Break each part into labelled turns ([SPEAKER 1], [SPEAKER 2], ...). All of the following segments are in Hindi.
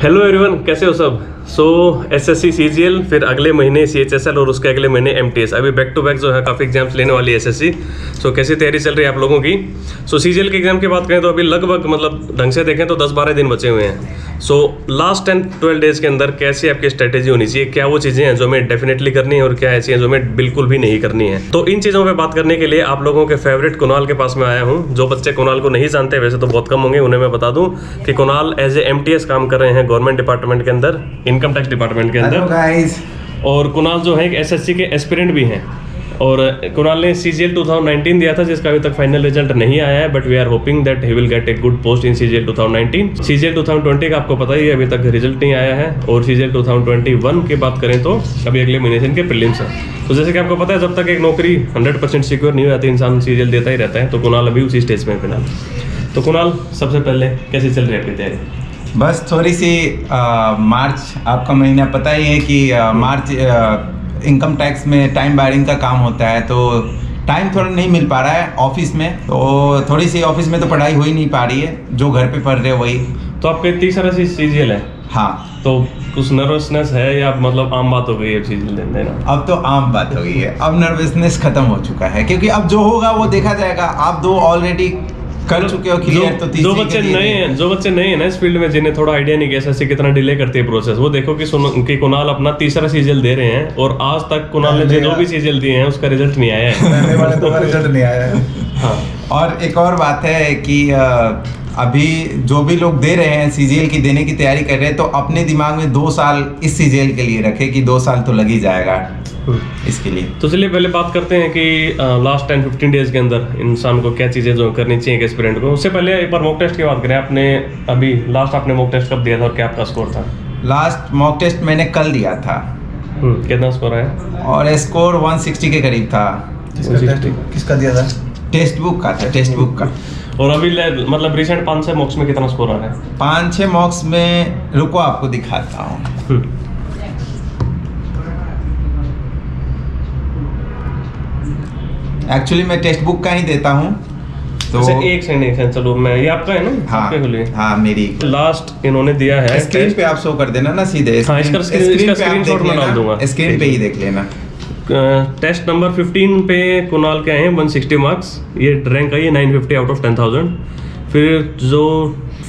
[SPEAKER 1] हेलो एवरीवन, कैसे हो सब। सो एसएससी सीजीएल, फिर अगले महीने सीएचएसएल और उसके अगले महीने एमटीएस। अभी बैक टू बैक जो है काफ़ी एग्जाम्स लेने वाली है एसएससी। सो कैसी तैयारी चल रही है आप लोगों की। सो सीजीएल के एग्जाम की बात करें तो अभी लगभग मतलब ढंग से देखें तो 10-12 दिन बचे हुए हैं। सो लास्ट 10-12 डेज के अंदर कैसी आपकी स्ट्रेटेजी होनी चाहिए, क्या वो चीज़ें हैं जो हमें डेफिनेटली करनी है और क्या ऐसी हैं जो हमें बिल्कुल भी नहीं करनी है। तो इन चीज़ों पर बात करने के लिए आप लोगों के फेवरेट कुणाल के पास में आया हूँ। जो बच्चे कुणाल को नहीं जानते, वैसे तो बहुत कम होंगे, उन्हें मैं बता दूं कि कुणाल एज ए एमटीएस काम कर रहे हैं गवर्नमेंट डिपार्टमेंट के अंदर, इनकम टैक्स डिपार्टमेंट के अंदर। और कुणाल जो है एक एसएससी के एस्पिरेंट भी हैं। और कुणाल ने सीजीएल 2019 दिया था जिसका अभी तक फाइनल रिजल्ट नहीं आया है, but we are hoping that he will get a good post in CGL 2019। CGL 2020 का आपको पता ही है, अभी तक रिजल्ट नहीं आया है। और सीजीएल 2021 की बात करें तो अभी अगले महीने से इनके प्रीलिम्स है। तो जैसे कि आपको पता है, जब तक एक नौकरी 100% सिक्योर नहीं हो जाती, इंसान सीजीएल देता ही रहता है। तो कुणाल अभी उसी स्टेज में है फिलहाल। तो कुणाल, सबसे पहले कैसे चल रही है आपकी तैयारी?
[SPEAKER 2] बस थोड़ी सी मार्च, आपका महीना पता ही है कि मार्च इनकम टैक्स में टाइम बायरिंग का काम होता है, तो टाइम थोड़ा नहीं मिल पा रहा है ऑफिस में। तो थोड़ी सी ऑफिस में तो पढ़ाई हो ही नहीं पा रही है, जो घर पे पढ़ रहे हो वही।
[SPEAKER 1] तो आपके तीसरा सीजीएल है?
[SPEAKER 2] हाँ।
[SPEAKER 1] तो कुछ नर्वसनेस है या मतलब आम बात हो गई है सीजीएल देना?
[SPEAKER 2] अब तो आम बात हो गई है, अब नर्वसनेस खत्म हो चुका है, क्योंकि अब जो होगा वो देखा जाएगा। आप दो ऑलरेडी कर चुके हो क्लियर, तो
[SPEAKER 1] जो बच्चे नए हैं ना इस फील्ड में, जिन्हें थोड़ा आइडिया नहीं कि एसएससी कितना डिले करती है प्रोसेस, वो देखो कि कुणाल अपना तीसरा सीजीएल दे रहे हैं और आज तक कुणाल ने जो भी सीजीएल दिए हैं उसका रिजल्ट नहीं आया है।
[SPEAKER 2] पहले वाले तो रिजल्ट नहीं आया है। हाँ। और एक और बात है कि अभी जो भी लोग दे रहे हैं सीजीएल की, देने की तैयारी कर रहे हैं, तो अपने दिमाग में 2 साल इस सीजीएल के लिए रखे कि 2 साल तो लग ही जाएगा इसके लिए।
[SPEAKER 1] तो चलिए पहले बात करते हैं कि लास्ट 10-15 डेज के अंदर इंसान को क्या चीज़ें जो करनी चाहिए एक एस्पिरेंट को। उससे पहले एक बार मॉक टेस्ट की बात करें। आपने अभी लास्ट आपने मॉक टेस्ट कब दिया था और क्या आपका स्कोर था?
[SPEAKER 2] लास्ट मॉक टेस्ट मैंने कल दिया था।
[SPEAKER 1] कितना स्कोर आया?
[SPEAKER 2] और स्कोर 160 के करीब था।
[SPEAKER 3] किसका दिया था?
[SPEAKER 2] टेक्स्ट बुक का था, टेक्स्ट बुक का।
[SPEAKER 1] और अभी मतलब रिसेंट 5-6 मॉक्स में कितना स्कोर आ रहा है?
[SPEAKER 2] 5-6 मॉक्स में, रुको आपको दिखाता हूँ। एक्चुअली मैं टेक्स्ट बुक का ही देता हूँ। तो
[SPEAKER 1] एक सेकंड, चलो मैं, ये आपका है ना?
[SPEAKER 2] हाँ, हाँ मेरी
[SPEAKER 1] लास्ट इन्होंने दिया है।
[SPEAKER 2] स्क्रीन पे आप शो कर देना ना सीधे।
[SPEAKER 1] हाँ, इसका स्क्रीनशॉट मैं डाल दूंगा।
[SPEAKER 2] स्क्रीन पे ही देख लेना।
[SPEAKER 1] टेस्ट नंबर 15 पे कुणाल के आए हैं 160 मार्क्स। ये रैंक आई है 950 आउट ऑफ 10,000। फिर जो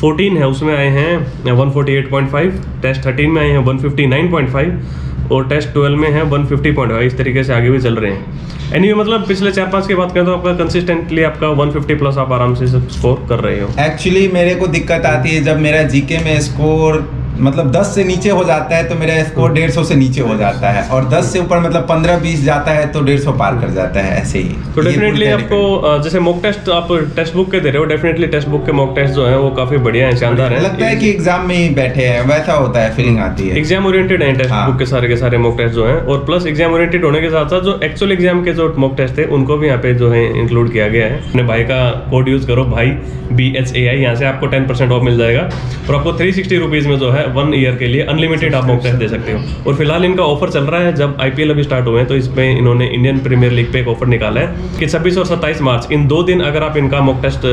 [SPEAKER 1] 14 है उसमें आए हैं 148.5। टेस्ट 13 में आए हैं 159.5 और टेस्ट 12 में है 150.5। इस तरीके से आगे भी चल रहे हैं। एनीवे मतलब पिछले 4-5 की बात करें तो आपका कंसिस्टेंटली आपका 150 प्लस आप आराम से स्कोर कर रहे हो।
[SPEAKER 2] एक्चुअली मेरे को दिक्कत आती है जब मेरा जीके में स्कोर मतलब 10 से नीचे हो जाता है तो मेरा स्कोर 150 से नीचे हो जाता है, और 10 से ऊपर मतलब 15-20 जाता है तो 150 पार कर जाता है, ऐसे ही।
[SPEAKER 1] तो डेफिनेटली आपको जैसे मॉक टेस्ट आप टेक्स्ट बुक के दे रहे हो, डेफिनेटली टेक्स्ट बुक के मॉक टेस्ट जो है वो काफी बढ़िया है, शानदार है।
[SPEAKER 2] लगता है कि एग्जाम में ही बैठे हैं, वैसा होता है, फीलिंग आती है।
[SPEAKER 1] एग्जाम ओरिएंटेड है टेक्स्ट बुक के सारे मॉक टेस्ट जो हैं, और प्लस एग्जाम ओरिएंटेड होने के साथ साथ जो एक्चुअल एग्जाम के जो मॉक टेस्ट थे उनको भी यहाँ पे जो है इंक्लूड किया गया है। अपने भाई का कोड यूज करो, भाई BHAI, यहाँ से आपको 10% ऑफ मिल जाएगा और आपको 360 रुपीज़ में जो है 1 ईयर के लिए अनलिमिटेड आप मॉक टेस्ट दे सकते हो। और फिलहाल इनका ऑफर चल रहा है, जब IPL अभी स्टार्ट हुए हैं तो इसमें इन्होंने इंडियन प्रीमियर लीग पे एक ऑफर निकाला है कि 26 और 27 मार्च इन 2 दिन अगर आप इनका मॉक टेस्ट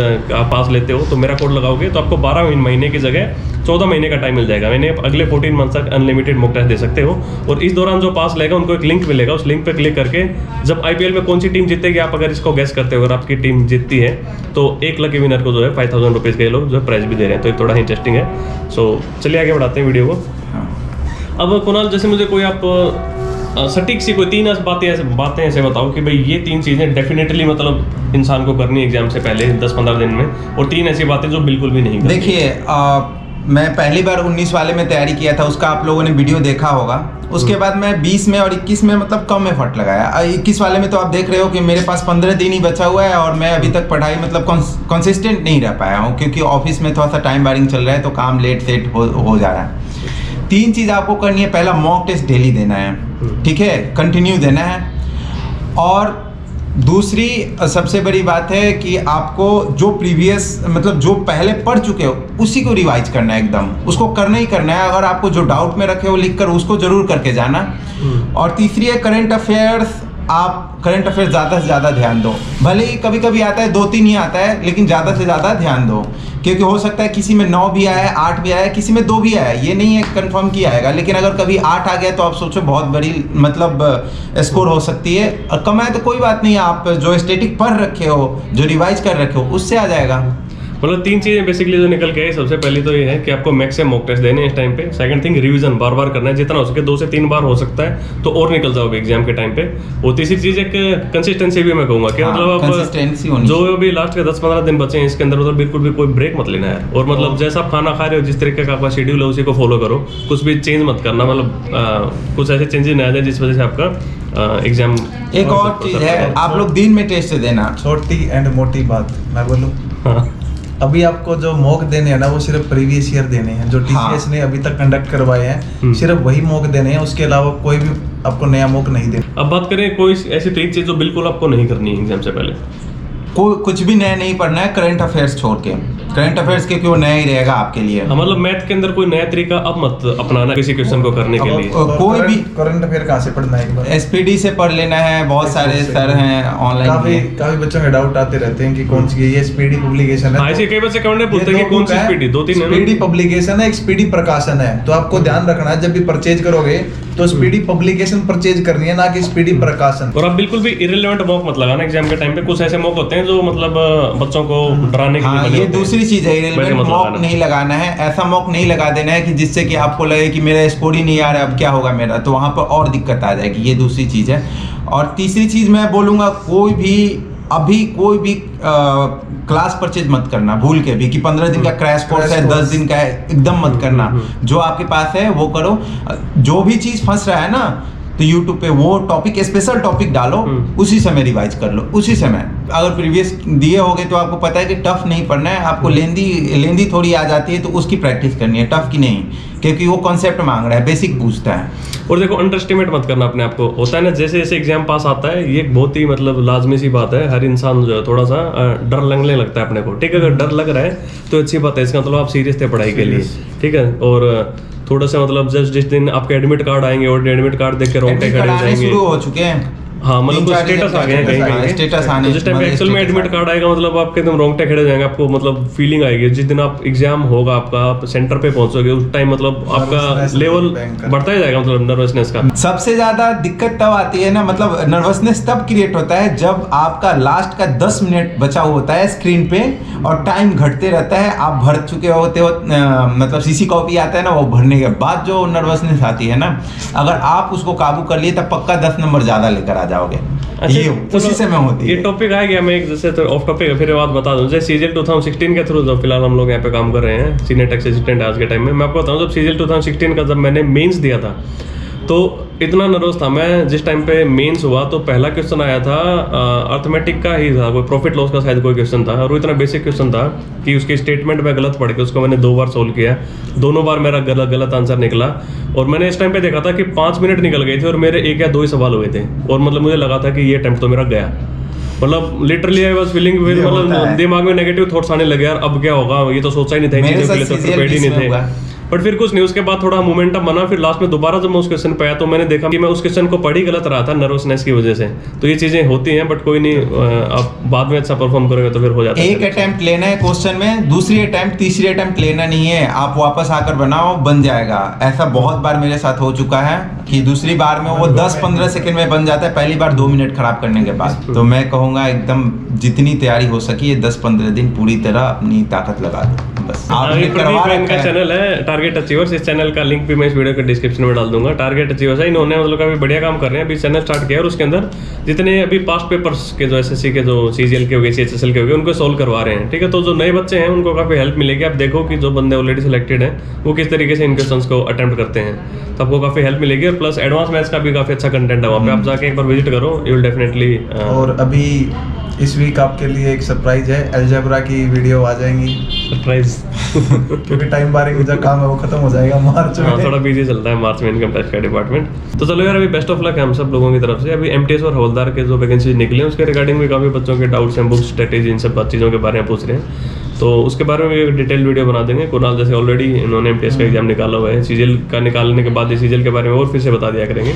[SPEAKER 1] पास लेते हो तो मेरा कोड लगाओगे तो आपको 12 महीने की जगह 14 महीने का टाइम मिल जाएगा। मैंने अगले 14 मंथ तक अनलिमिटेड मॉक टेस्ट दे सकते हो। और इस दौरान जो पास लेगा उनको एक लिंक मिलेगा, उस लिंक पे क्लिक करके जब IPL में कौन सी टीम जीतेगी आप अगर इसको गेस करते हो, अगर आपकी टीम जीतती है तो एक लकी विनर को जो है 5,000 रुपीज़ के लोग जो है प्राइज भी दे रहे हैं। तो ये थोड़ा इंटरेस्टिंग है। सो चलिए आगे बढ़ाते हैं वीडियो को। अब कुणाल, जैसे मुझे कोई आप सटीक सी कोई 3 बातें ऐसे बताओ कि भाई ये 3 चीज़ें डेफिनेटली मतलब इंसान को करनी है एग्जाम से पहले 10-15 दिन में, और 3 ऐसी बातें जो बिल्कुल भी नहीं करनी।
[SPEAKER 2] देखिए मैं पहली बार 19 वाले में तैयारी किया था, उसका आप लोगों ने वीडियो देखा होगा। उसके बाद मैं 20 में और 21 में मतलब कम एफर्ट लगाया। 21 वाले में तो आप देख रहे हो कि मेरे पास 15 दिन ही बचा हुआ है और मैं अभी तक पढ़ाई मतलब कंसिस्टेंट नहीं रह पाया हूँ, क्योंकि ऑफिस में थोड़ा सा टाइम बायरिंग चल रहा है तो काम लेट सेट हो जा रहा है। 3 चीज़ आपको करनी है। पहला, मॉक टेस्ट डेली देना है, ठीक है, कंटिन्यू देना है। और दूसरी सबसे बड़ी बात है कि आपको जो प्रीवियस मतलब जो पहले पढ़ चुके हो उसी को रिवाइज करना है, एकदम उसको करना ही करना है। अगर आपको जो डाउट में रखे हो लिख कर उसको जरूर करके जाना। और तीसरी है करंट अफेयर्स। आप करंट अफेयर्स ज़्यादा से ज़्यादा ध्यान दो, भले ही कभी कभी आता है 2-3 ही आता है, लेकिन ज़्यादा से ज़्यादा ध्यान दो, क्योंकि हो सकता है किसी में 9 भी आया है, 8 भी आया है, किसी में 2 भी आया है, ये नहीं है कंफर्म कि आएगा। लेकिन अगर कभी 8 आ गया तो आप सोचो बहुत बड़ी मतलब स्कोर हो सकती है। और कम आए तो कोई बात नहीं, आप जो स्टैटिक पढ़ रखे हो, जो रिवाइज कर रखे हो, उससे आ जाएगा।
[SPEAKER 1] मतलब 3 चीज़ें बेसिकली जो निकल के आई, सबसे पहली तो ये है कि आपको मैक्स से मॉक टेस्ट देने हैं इस टाइम पे। सेकंड थिंग, रिवीजन बार बार करना है, जितना हो सके 2 से 3 बार हो सकता है तो और निकल जाओगे एग्जाम के टाइम पे। और तीसरी चीज़ एक कंसिस्टेंसी भी मैं कहूँगा कि
[SPEAKER 2] हाँ,
[SPEAKER 1] मतलब
[SPEAKER 2] consistency
[SPEAKER 1] आप
[SPEAKER 2] होनी
[SPEAKER 1] जो अभी लास्ट के 10-15 दिन बचे हैं इसके अंदर मतलब बिल्कुल भी कोई ब्रेक मत लेना है। और मतलब जैसा आप खाना खा रहे हो, जिस तरीके का आपका शेड्यूल है उसी को फॉलो करो, कुछ भी चेंज मत करना। मतलब कुछ ऐसे चेंजेस ना आ जाए जिस वजह से आपका एग्जाम।
[SPEAKER 2] एक और चीज़ है, आप लोग दिन में टेस्ट देना।
[SPEAKER 3] छोटी एंड मोटी बात मैं बोलूँ,
[SPEAKER 1] हाँ
[SPEAKER 3] अभी आपको जो मॉक देने हैं ना वो सिर्फ प्रीवियस ईयर देने हैं, जो टीसीएस ने अभी तक कंडक्ट करवाए हैं, सिर्फ वही मॉक देने हैं, उसके अलावा कोई भी आपको नया मॉक नहीं देना।
[SPEAKER 1] अब बात करें कोई ऐसी तो एक चीज़ जो बिल्कुल आपको नहीं करनी है एग्जाम से पहले।
[SPEAKER 2] कुछ भी नया नहीं पढ़ना है करंट अफेयर्स छोड़ के। करंट अफेयर्स क्योंकि वो नया ही रहेगा आपके लिए।
[SPEAKER 1] हाँ, मतलब मैथ के अंदर कोई नया तरीका अब मत अपनाना किसी क्वेश्चन को करने के लिए।
[SPEAKER 2] कोई भी
[SPEAKER 3] करंट अफेयर कहाँ से पढ़ना है एक बार?
[SPEAKER 2] एसपीडी से पढ़ लेना है, बहुत सारे सर हैं ऑनलाइन।
[SPEAKER 3] काफी बच्चों के डाउट आते रहते हैं कि कौन सी ये स्पीडी पब्लिकेशन है।
[SPEAKER 1] ऐसे कई बच्चे कमेंट में पूछते हैं कि कौन सी स्पीडी, 2-3 है ना?
[SPEAKER 3] स्पीडी पब्लिकेशन है, एक स्पीडी प्रकाशन है। तो आपको ध्यान रखना है जब भी परचेज करोगे तो स्पीडी पब्लिकेशन परचेज करनी है, ना कि स्पीडी प्रकाशन।
[SPEAKER 1] और आप बिल्कुल भी इररिलेवेंट मॉक मत लगाना एग्जाम के टाइम पे। कुछ ऐसे मॉक होते हैं जो मतलब बच्चों को डराने के लिए
[SPEAKER 2] हाँ,
[SPEAKER 1] बने
[SPEAKER 2] ये
[SPEAKER 1] होते हैं।
[SPEAKER 2] दूसरी चीज है,
[SPEAKER 1] वैसे
[SPEAKER 2] इररिलेवेंट
[SPEAKER 1] मत
[SPEAKER 2] मॉक
[SPEAKER 1] लगाना।
[SPEAKER 2] नहीं लगाना है। ऐसा मॉक नहीं लगा देना है कि जिससे कि आपको लगे कि मेरा स्कोर ही नहीं आ रहा है, अब क्या होगा मेरा, तो वहां पर और दिक्कत आ जाएगी। ये दूसरी चीज है। और तीसरी चीज मैं बोलूंगा, कोई भी क्लास परचेज मत करना भूल के भी कि 15 दिन का क्रैश कोर्स है, 10 दिन का है, एकदम मत करना। जो आपके पास है वो करो। जो भी चीज फंस रहा है ना, तो YouTube पे वो टॉपिक, स्पेशल टॉपिक डालो, उसी समय रिवाइज कर लो, उसी समय। अगर प्रीवियस दिए होगे तो आपको पता है कि टफ नहीं पढ़ना है, आपको लेंदी थोड़ी आ जाती है तो उसकी प्रैक्टिस करनी है, टफ की नहीं, क्योंकि वो कॉन्सेप्ट मांग रहा है, बेसिक पूछता है।
[SPEAKER 1] और देखो, अंडर एस्टिमेट मत करना अपने आप को। होता है ना, जैसे जैसे एग्जाम पास आता है, ये एक बहुत ही मतलब लाजमी सी बात है। हर इंसान जो है थोड़ा सा डर लगने लगता है अपने को। ठीक है, अगर डर लग रहा है तो अच्छी बात है, इसका मतलब आप सीरियस थे पढ़ाई के लिए। ठीक है, और थोड़ा सा मतलब जस्ट जिस दिन आपके एडमिट कार्ड आएंगे और एडमिट कार्ड देख के रोंगटे खड़े हो जाएंगे।
[SPEAKER 2] शुरू हो चुके हैं।
[SPEAKER 1] हाँ, मतलब कुछ स्टेटस आ गए हैं कहीं,
[SPEAKER 2] स्टेटस आने,
[SPEAKER 1] तो जिस टाइम एक्चुअल में एडमिट कार्ड आएगा मतलब आपके एकदम रोंगटे खड़े हो जाएंगे। आपको मतलब फीलिंग आएगी जिस दिन आप एग्जाम होगा आपका, आप सेंटर पे पहुंचोगे, उस टाइम मतलब आपका लेवल बढ़ता ही जाएगा, मतलब नर्वसनेस का।
[SPEAKER 2] सबसे ज्यादा दिक्कत तब आती है ना, मतलब नर्वसनेस तब क्रिएट होता है जब आपका लास्ट का 10 मिनट बचा हुआ होता है स्क्रीन पे और टाइम घटते रहता है, आप भर चुके होते हो, मतलब सीसी कॉपी आता है ना, वो भरने के बाद जो नर्वसनेस आती है ना, अगर आप उसको काबू कर लिए तब पक्का 10 नंबर ज्यादा लेकर आ जाओगे। ये उसी समय होती है।
[SPEAKER 1] ये टॉपिक आ गया, मैं एक जैसे तो ऑफ टॉपिक है, फिर बात बता दूं। जैसे सीजीएल 2016 के थ्रू जो फिलहाल हम लोग यहाँ पे काम कर रहे हैं, सीनियर टेक्स असिस्टेंट आज के टाइम में, मैं आपको बताऊं, जब सीजीएल 2016 का जब मैंने मेंस दिया था तो इतना नर्वस था मैं। जिस टाइम पे मेंस हुआ तो पहला क्वेश्चन आया था अर्थमेटिक का ही था, कोई प्रॉफिट लॉस का शायद कोई क्वेश्चन था, और वो इतना बेसिक क्वेश्चन था कि उसकी स्टेटमेंट में गलत पढ़ के उसको मैंने 2 बार सोल्व किया, दोनों बार मेरा गलत आंसर निकला। और मैंने इस टाइम पे देखा था कि 5 मिनट निकल गए थे और मेरे 1 या 2 ही सवाल हुए थे, और मतलब मुझे लगा था कि ये अटेम्प्ट तो मेरा गया। मतलब लिटरली आई वाज फीलिंग, मतलब दिमाग में नेगेटिव थॉट्स आने लगे, यार अब क्या होगा, ये तो सोचा ही नहीं था, इन चीजों के लिए तो प्रिपेयर्ड ही नहीं थे। बट फिर कुछ नहीं, उसके बाद थोड़ा मोमेंटम बना, फिर लास्ट में दोबारा जब मैं उस क्वेश्चन पे आया तो मैंने देखा कि मैं उस क्वेश्चन को पढ़ ही गलत रहा था नर्वसनेस की वजह से। तो ये चीजें होती हैं, बट कोई नहीं, आप बाद में अच्छा परफॉर्म करोगे तो फिर हो जाता है।
[SPEAKER 2] एक अटेम्प्ट लेना है क्वेश्चन में, दूसरी अटेम्प्ट, तीसरी अटेम्प्ट लेना नहीं है, आप वापस आकर बनाओ, बन जाएगा। ऐसा बहुत बार मेरे साथ हो चुका है कि दूसरी बार में वो 10-15 सेकंड में बन जाता है, पहली बार 2 मिनट खराब करने के बाद। तो मैं कहूँगा एकदम जितनी तैयारी हो सकी है 10-15 दिन पूरी तरह अपनी ताकत लगा दो बस। आपने करवा रखा है।
[SPEAKER 1] चैनल है टारगेट अचीवर्स, इस चैनल का लिंक भी मैं इस वीडियो के डिस्क्रिप्शन में डाल दूंगा। टारगेट अचीवर्स है, इन्होंने मतलब काफी बढ़िया काम कर रहे हैं, अभी चैनल स्टार्ट किया और उसके अंदर जितने अभी पास्ट पेपर्स के जो एसएससी के, जो सीजीएल के हो गए, सीएचएसएल के हो गए, उनको सोल्व करवा रहे हैं। ठीक है, तो जो नए बच्चे हैं उनको काफी हेल्प मिलेगी। आप देखो कि जो बंदे ऑलरेडी सिलेक्टेड हैं वो किस तरीके से इन क्वेश्चंस को अटेम्प्ट करते हैं, तो आपको काफी हेल्प मिलेगी। और प्लस एडवांस मैथ्स का भी काफी अच्छा कंटेंट है वहाँ पे, आप जाके एक बार विजिट करो, यू विल डेफिनेटली।
[SPEAKER 3] और अभी इस वीक आपके लिए एक सरप्राइज है, अलजेब्रा की वीडियो आ जाएंगी।
[SPEAKER 1] सरप्राइज
[SPEAKER 3] क्योंकि टाइम बारिंग का जो काम है वो खत्म हो जाएगा मार्च में।
[SPEAKER 1] हाँ, थोड़ा बिजी चलता है मार्च में इनकम टैक्स का डिपार्टमेंट। तो चलो यार, अभी बेस्ट ऑफ लक है हम सब लोगों की तरफ से। अभी एमटीएस और हवलदार के जो वैकेंसी निकले उसके रिगार्डिंग भी काफ़ी बच्चों के डाउट्स हैं, बुक्स, स्ट्रेटेजी, इन सब चीज़ों के बारे में पूछ रहे हैं, तो उसके बारे में एक डिटेल वीडियो बना देंगे। कुणाल जैसे ऑलरेडी इन्होंने एमटीएस का एग्जाम निकाला हुआ है, सीजीएल का निकालने के बाद सीजीएल के बारे में और फिर से बता दिया करेंगे।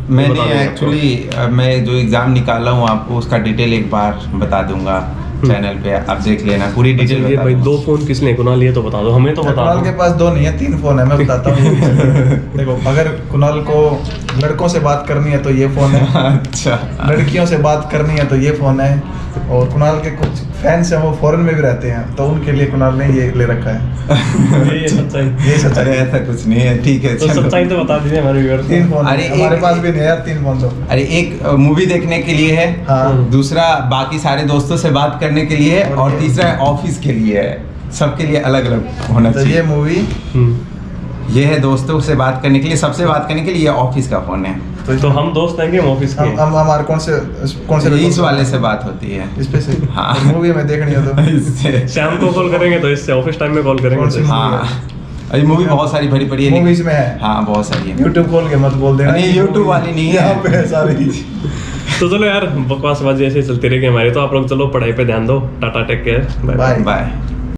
[SPEAKER 2] मैंने एक्चुअली मैं जो एग्ज़ाम निकाला हूँ आपको उसका डिटेल एक बार बता दूंगा। चैनल पे, आप देख लेना पूरी डिटेल।
[SPEAKER 1] ये भाई 2 फोन किसने, कुणाल ये तो बता दो, हमें तो बता
[SPEAKER 3] कुणाल
[SPEAKER 1] दो।
[SPEAKER 3] के पास 2 नहीं है, 3 फोन है, मैं बताता हूँ। देखो, अगर कुणाल को लड़कों से बात करनी है तो ये फोन है,
[SPEAKER 2] अच्छा,
[SPEAKER 3] लड़कियों से बात करनी है तो ये फोन है, और कुणाल के कुछ फैंस हैं वो फॉरेन में भी रहते हैं, तो उनके लिए कुणाल ने ये ले रखा है।
[SPEAKER 1] ये सच्चाई।
[SPEAKER 3] ये सच्चाई
[SPEAKER 2] अरे ऐसा कुछ नहीं है, ठीक है
[SPEAKER 1] तो
[SPEAKER 2] चलो।
[SPEAKER 1] सच्चाई तो बता दीजिए हमारे व्यूअर्स को।
[SPEAKER 3] 3 फोन
[SPEAKER 2] अरे
[SPEAKER 3] हमारे
[SPEAKER 2] एक-
[SPEAKER 3] पास भी नहीं है यार, 3 फोन तो।
[SPEAKER 2] अरे एक मूवी देखने के लिए है,
[SPEAKER 3] हाँ।
[SPEAKER 2] दूसरा बाकी सारे दोस्तों से बात करने के लिए है, और तीसरा ऑफिस के लिए है। सबके लिए अलग अलग होना
[SPEAKER 3] तो ये
[SPEAKER 2] चाहिए।
[SPEAKER 3] मूवी
[SPEAKER 2] ये है दोस्तों से बात करने के लिए, सबसे बात करने के लिए, ये ऑफिस का फोन है।
[SPEAKER 1] तो हम दोस्त हैं कि हम ऑफिस के हैं?
[SPEAKER 3] हम हमारे कौन से
[SPEAKER 2] इस वाले से बात होती है।
[SPEAKER 3] इस पे से
[SPEAKER 2] हाँ।
[SPEAKER 3] मूवी में देखनी हो तो
[SPEAKER 2] इससे
[SPEAKER 1] शाम को कॉल करेंगे तो इससे, ऑफिस टाइम में कॉल करेंगे
[SPEAKER 3] कौन
[SPEAKER 1] तो
[SPEAKER 3] सी
[SPEAKER 1] इससे।
[SPEAKER 2] हाँ, अरे मूवी बहुत सारी भरी पड़ी है।
[SPEAKER 3] मूवीज में है।
[SPEAKER 2] हाँ बहुत सारी है।
[SPEAKER 3] यूट्यूब खोल के मत बोल देना।
[SPEAKER 2] नहीं, YouTube वाली नहीं है।
[SPEAKER 3] यहाँ पे है सारी।
[SPEAKER 1] तो चलो यार, बकवासबाजी ऐसे ही चलती रहेगी हमारी, तो आप लोग चलो पढ़ाई पे ध्यान दो। Tata, take care, bye.
[SPEAKER 3] Bye.
[SPEAKER 2] Bye.